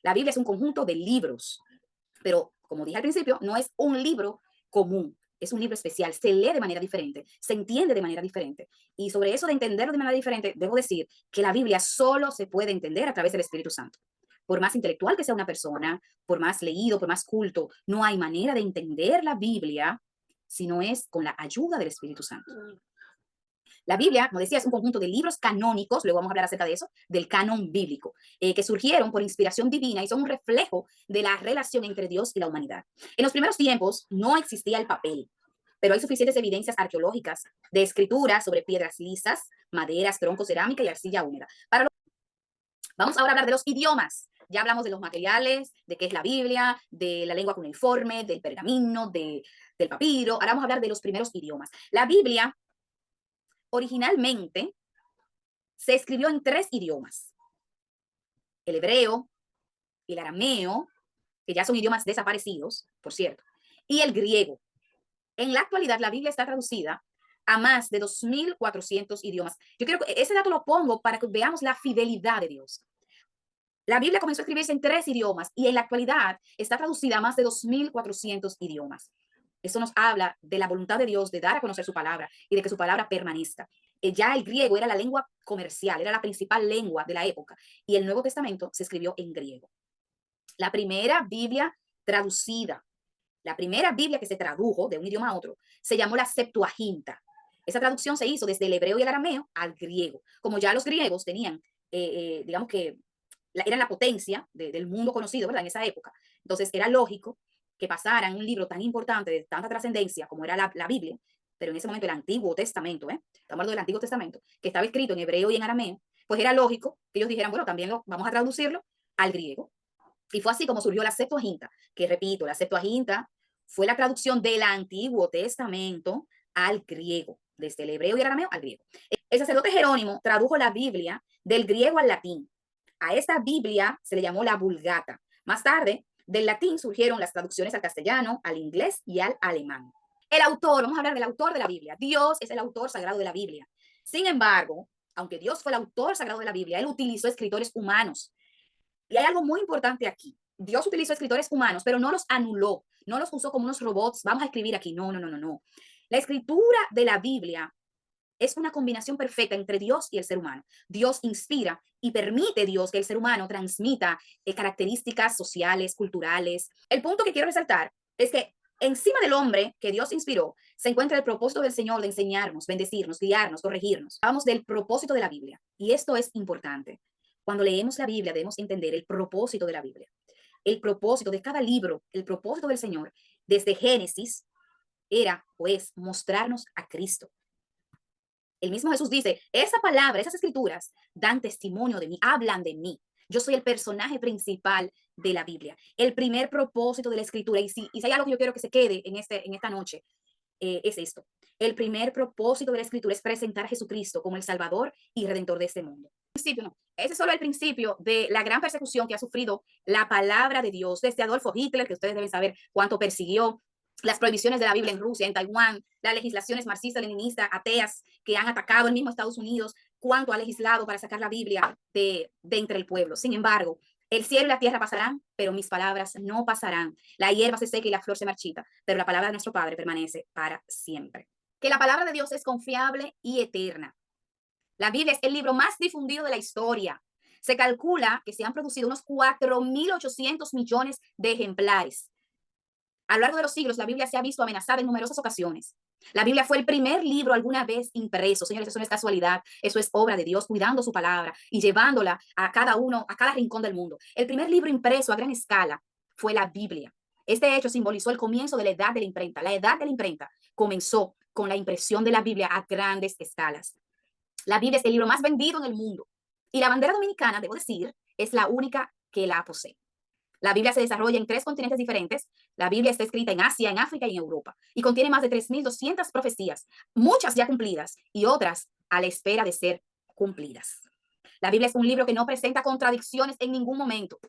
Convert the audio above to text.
La Biblia es un conjunto de libros, pero como dije al principio, no es un libro común, es un libro especial, se lee de manera diferente, se entiende de manera diferente. Y sobre eso de entenderlo de manera diferente, debo decir que la Biblia solo se puede entender a través del Espíritu Santo. Por más intelectual que sea una persona, por más leído, por más culto, no hay manera de entender la Biblia si no es con la ayuda del Espíritu Santo. La Biblia, como decía, es un conjunto de libros canónicos, luego vamos a hablar acerca de eso, del canon bíblico, que surgieron por inspiración divina y son un reflejo de la relación entre Dios y la humanidad. En los primeros tiempos no existía el papel, pero hay suficientes evidencias arqueológicas de escrituras sobre piedras lisas, maderas, troncos, cerámica y arcilla húmeda. Vamos ahora a hablar de los idiomas. Ya hablamos de los materiales, de qué es la Biblia, de la lengua cuneiforme, del pergamino, del papiro. Ahora vamos a hablar de los primeros idiomas. La Biblia originalmente se escribió en tres idiomas: el hebreo, el arameo, que ya son idiomas desaparecidos, por cierto, y el griego. En la actualidad, la Biblia está traducida a más de 2.400 idiomas. Yo quiero que ese dato lo pongo para que veamos la fidelidad de Dios. La Biblia comenzó a escribirse en tres idiomas y en la actualidad está traducida a más de 2.400 idiomas. Eso nos habla de la voluntad de Dios de dar a conocer su palabra y de que su palabra permanezca. Ya el griego era la lengua comercial, era la principal lengua de la época, y el Nuevo Testamento se escribió en griego. La primera Biblia traducida, la primera Biblia que se tradujo de un idioma a otro, se llamó la Septuaginta. Esa traducción se hizo desde el hebreo y el arameo al griego. Como ya los griegos tenían, digamos que eran la potencia del mundo conocido, ¿verdad? En esa época. Entonces era lógico que pasaran un libro tan importante, de tanta trascendencia como era la Biblia, pero en ese momento el Antiguo Testamento, estamos hablando del Antiguo Testamento, que estaba escrito en hebreo y en arameo, pues era lógico que ellos dijeran, bueno, también vamos a traducirlo al griego. Y fue así como surgió la Septuaginta, que repito, la Septuaginta fue la traducción del Antiguo Testamento al griego, desde el hebreo y el arameo al griego. El sacerdote Jerónimo tradujo la Biblia del griego al latín. A esta Biblia se le llamó la Vulgata. Más tarde, del latín surgieron las traducciones al castellano, al inglés y al alemán. El autor, vamos a hablar del autor de la Biblia. Dios es el autor sagrado de la Biblia. Sin embargo, aunque Dios fue el autor sagrado de la Biblia, él utilizó escritores humanos. Y hay algo muy importante aquí. Dios utilizó escritores humanos, pero no los anuló, no los usó como unos robots. Vamos a escribir aquí. No, no, no, no, no. La escritura de la Biblia es una combinación perfecta entre Dios y el ser humano. Dios inspira y permite Dios que el ser humano transmita características sociales, culturales. El punto que quiero resaltar es que encima del hombre que Dios inspiró se encuentra el propósito del Señor de enseñarnos, bendecirnos, guiarnos, corregirnos. Hablamos del propósito de la Biblia y esto es importante. Cuando leemos la Biblia debemos entender el propósito de la Biblia, el propósito de cada libro, el propósito del Señor desde Génesis era o es mostrarnos a Cristo. El mismo Jesús dice, esa palabra, esas escrituras dan testimonio de mí, hablan de mí. Yo soy el personaje principal de la Biblia. El primer propósito de la escritura, y si hay algo que yo quiero que se quede en esta noche, es esto. El primer propósito de la escritura es presentar a Jesucristo como el Salvador y Redentor de este mundo. No. Ese es solo el principio de la gran persecución que ha sufrido la palabra de Dios desde Adolfo Hitler, que ustedes deben saber cuánto persiguió, las prohibiciones de la Biblia en Rusia, en Taiwán, las legislaciones marxistas-leninistas, ateas que han atacado el mismo Estados Unidos, cuánto ha legislado para sacar la Biblia de entre el pueblo. Sin embargo, el cielo y la tierra pasarán, pero mis palabras no pasarán. La hierba se seca y la flor se marchita, pero la palabra de nuestro Padre permanece para siempre. Que la palabra de Dios es confiable y eterna. La Biblia es el libro más difundido de la historia. Se calcula que se han producido unos 4.800 millones de ejemplares. A lo largo de los siglos, la Biblia se ha visto amenazada en numerosas ocasiones. La Biblia fue el primer libro alguna vez impreso. Señores, eso no es casualidad. Eso es obra de Dios, cuidando su palabra y llevándola a cada uno, a cada rincón del mundo. El primer libro impreso a gran escala fue la Biblia. Este hecho simbolizó el comienzo de la edad de la imprenta. La edad de la imprenta comenzó con la impresión de la Biblia a grandes escalas. La Biblia es el libro más vendido en el mundo. Y la bandera dominicana, debo decir, es la única que la posee. La Biblia se desarrolla en 3 continentes diferentes. La Biblia está escrita en Asia, en África y en Europa. Y contiene más de 3.200 profecías, muchas ya cumplidas y otras a la espera de ser cumplidas. La Biblia es un libro que no presenta contradicciones en ningún momento.